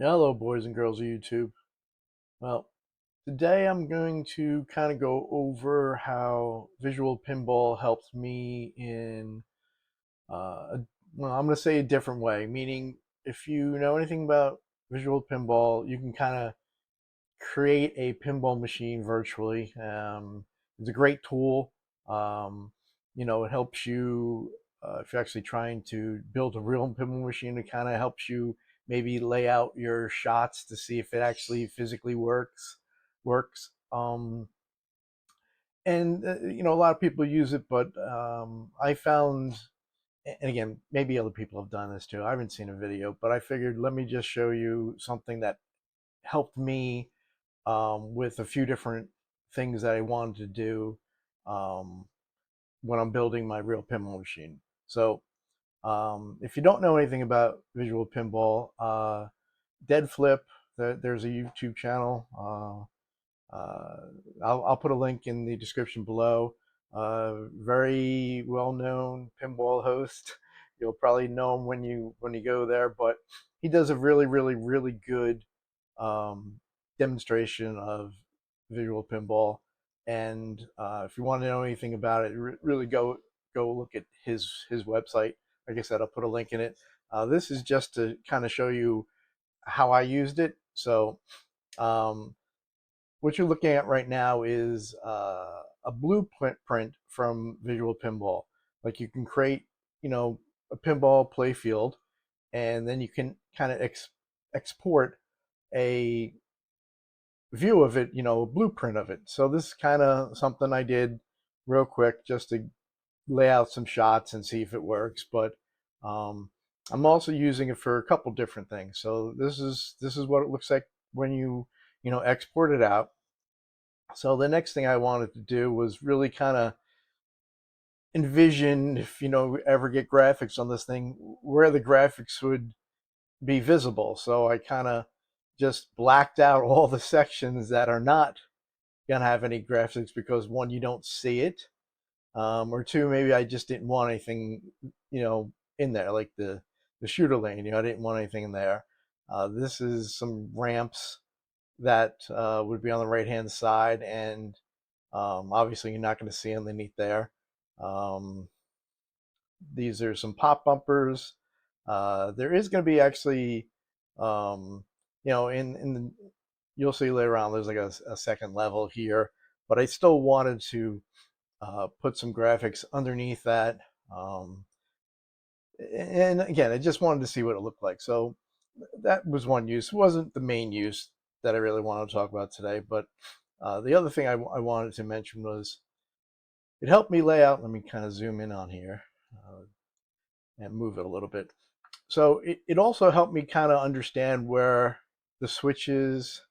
Hello, boys and girls of YouTube. Well, today I'm going to kind of go over how Visual Pinball helps me in, well, I'm going to say a different way, meaning if you know anything about Visual Pinball, you can kind of create a pinball machine virtually. It's a great tool. Um, it helps you if you're actually trying to build a real pinball machine. It kind of helps you maybe lay out your shots to see if it actually physically works. And a lot of people use it, but I found, and again, maybe other people have done this too. I haven't seen a video, but I figured let me just show you something that helped me with a few different things that I wanted to do um, when I'm building my real pinball machine. So if you don't know anything about Visual Pinball, Dead Flip, there's a YouTube channel. I'll put a link in the description below. Very well-known pinball host. You'll probably know him when you go there, but he does a really, really, really good um, demonstration of visual pinball. And if you want to know anything about it, really go look at his website. Like I said, I'll put a link in it. This is just to kind of show you how I used it. So um, what you're looking at right now is a blueprint from Visual Pinball. Like you can create, a pinball playfield, and then you can kind of export a view of it, a blueprint of it. So this is kind of something I did real quick just to lay out some shots and see if it works. But um, I'm also using it for a couple different things. So this is what it looks like when you export it out. So the next thing I wanted to do was really kind of envision, if ever get graphics on this thing, where the graphics would be visible. So I kind of just blacked out all the sections that are not gonna have any graphics because one, you don't see it, or two, maybe I just didn't want anything, in there like the shooter lane. I didn't want anything in there. This is some ramps that would be on the right hand side, and obviously you're not going to see underneath there. Um, these are some pop bumpers. There is going to be actually, in the, you'll see later on, there's like a second level here, but I still wanted to put some graphics underneath that. Um, and again, I just wanted to see what it looked like. So that was one use. It wasn't the main use that I really wanted to talk about today, but the other thing I wanted to mention was it helped me lay out. Let me kind of zoom in on here and move it a little bit. So it also helped me kind of understand where the switches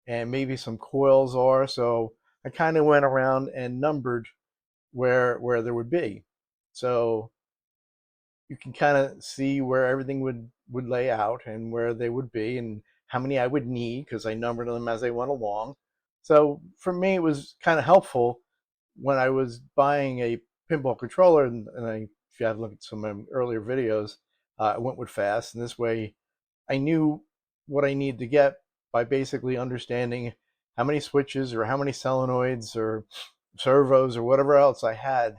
and maybe some coils are. So I kind of went around and numbered where there would be. So you can kind of see where everything would lay out and where they would be and how many I would need because I numbered them as I went along. So for me, it was kind of helpful when I was buying a pinball controller, if you have looked at some of my earlier videos, I went with fast, and this way I knew what I needed to get by basically understanding how many switches or how many solenoids or servos or whatever else I had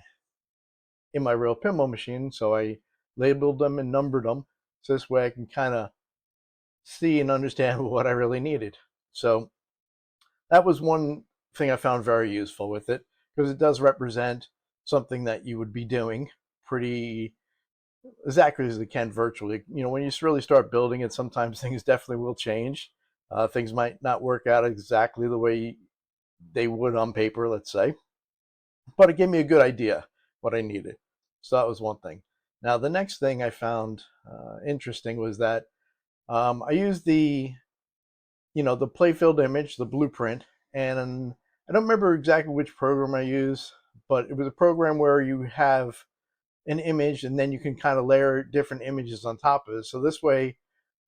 in my real pinball machine. So I labeled them and numbered them, so this way I can kind of see and understand what I really needed. So that was one thing I found very useful with it because it does represent something that you would be doing pretty as accurately as it can virtually. When you really start building it, sometimes things definitely will change. Things might not work out exactly the way they would on paper, let's say, but it gave me a good idea what I needed. So that was one thing. Now, the next thing I found interesting was that I used the playfield image, the blueprint, and I don't remember exactly which program I used, but it was a program where you have an image and then you can kind of layer different images on top of it. So this way,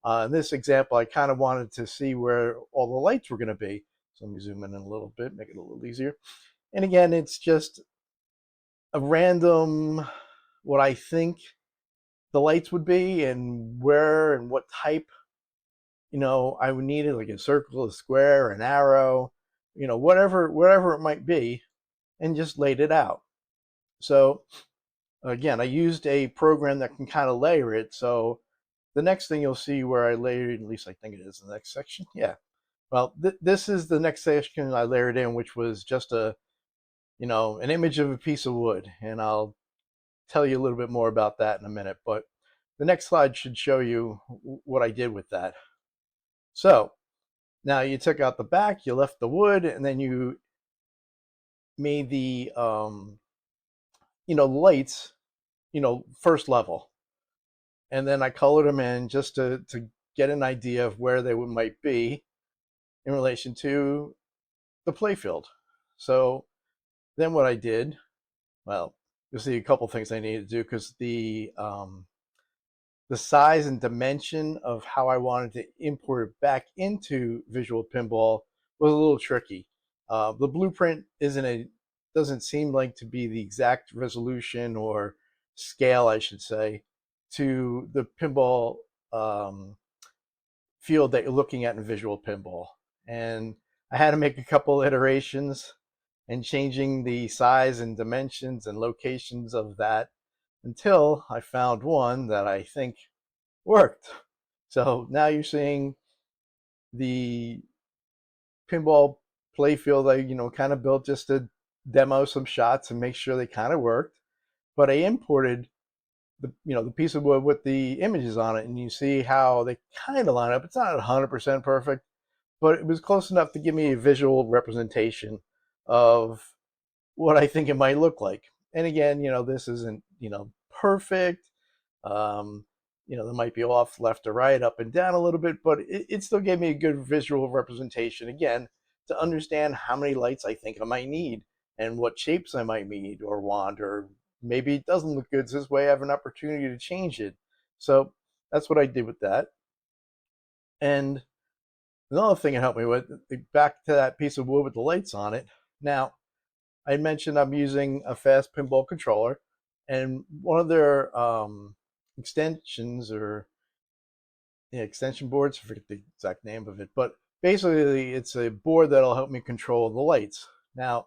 in this example, I kind of wanted to see where all the lights were going to be. So let me zoom in a little bit, make it a little easier. And again, it's just a random, what I think the lights would be and where and what type I would need it like a circle, a square, an arrow, whatever it might be, and just laid it out. So again, I used a program that can kind of layer it. So the next thing you'll see where I layered, at least I think it is the next section. Yeah. Well, this is the next section I layered in, which was just an image of a piece of wood. And I'll tell you a little bit more about that in a minute. But the next slide should show you what I did with that. So now you took out the back, you left the wood, and then you made the, lights, first level. And then I colored them in just to get an idea of where they might be in relation to the playfield. So then what I did, well, you'll see a couple things I needed to do because the size and dimension of how I wanted to import it back into Visual Pinball was a little tricky. The blueprint doesn't seem like to be the exact resolution or scale, I should say, to the pinball field that you're looking at in Visual Pinball. And I had to make a couple iterations and changing the size and dimensions and locations of that until I found one that I think worked. So now you're seeing the pinball playfield I kind of built just to demo some shots and make sure they kind of worked. But I imported the piece of wood with the images on it, and you see how they kind of line up. It's not 100% perfect, but it was close enough to give me a visual representation of what I think it might look like. And again, this isn't perfect. Um, there might be off left to right, up and down a little bit, but it still gave me a good visual representation, again, to understand how many lights I think I might need and what shapes I might need or want, or maybe it doesn't look good. So this way I have an opportunity to change it. So that's what I did with that. And another thing it helped me with, back to that piece of wood with the lights on it. Now, I mentioned I'm using a fast pinball controller, and one of their extensions or extension boards, I forget the exact name of it, but basically it's a board that'll help me control the lights. Now,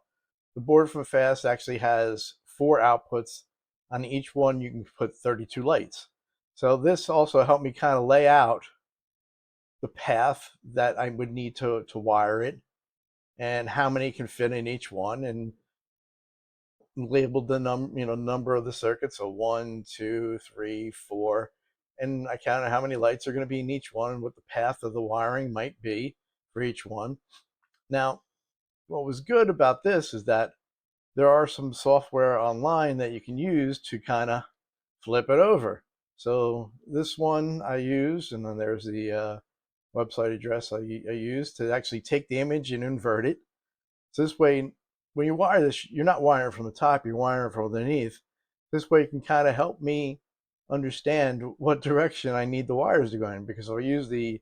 the board from Fast actually has 4 outputs. On each one, you can put 32 lights. So this also helped me kind of lay out the path that I would need to wire it and how many can fit in each one, and labeled the number of the circuits. So 1, 2, 3, 4, and I counted how many lights are going to be in each one and what the path of the wiring might be for each one. Now, what was good about this is that there are some software online that you can use to kind of flip it over. So this one I used, and then there's the website address I used to actually take the image and invert it. So this way, when you wire this, you're not wiring from the top, you're wiring from underneath. This way you can kind of help me understand what direction I need the wires to go in, because if I use the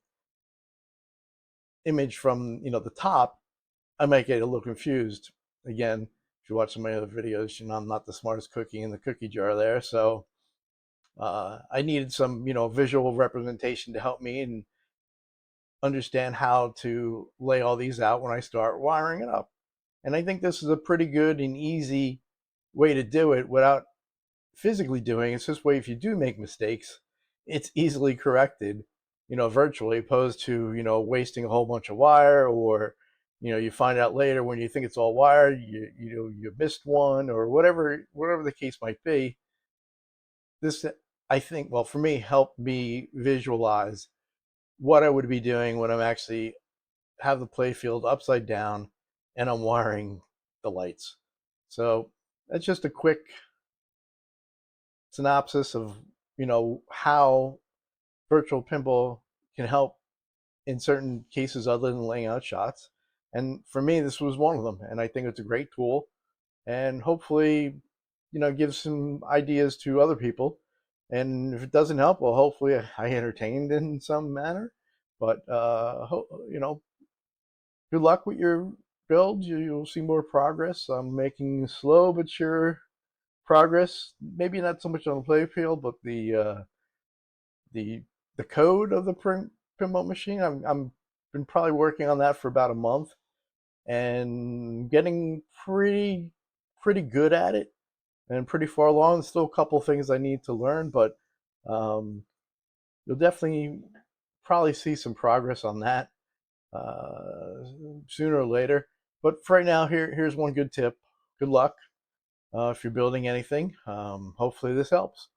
image from the top, I might get a little confused. Again, if you watch some of my other videos, I'm not the smartest cookie in the cookie jar there. So I needed some visual representation to help me and understand how to lay all these out when I start wiring it up. And I think this is a pretty good and easy way to do it without physically doing it. It's this way, if you do make mistakes, it's easily corrected, virtually, opposed to, wasting a whole bunch of wire, or, you find out later when you think it's all wired, you missed one, or whatever the case might be. This, I think, well, for me, helped me visualize what I would be doing when I'm actually have the playfield upside down and I'm wiring the lights. So that's just a quick synopsis of how virtual pinball can help in certain cases other than laying out shots. And for me, this was one of them. And I think it's a great tool, and hopefully, give some ideas to other people. And if it doesn't help, well, hopefully I entertained in some manner. But good luck with your build. You'll see more progress. I'm making slow but sure progress. Maybe not so much on the playfield, but the code of the pinball machine. I'm been probably working on that for about a month and getting pretty good at it and pretty far along. There's still a couple things I need to learn, but um, you'll definitely probably see some progress on that uh, sooner or later. But for right now, here's one good tip. Good luck if you're building anything. Hopefully this helps.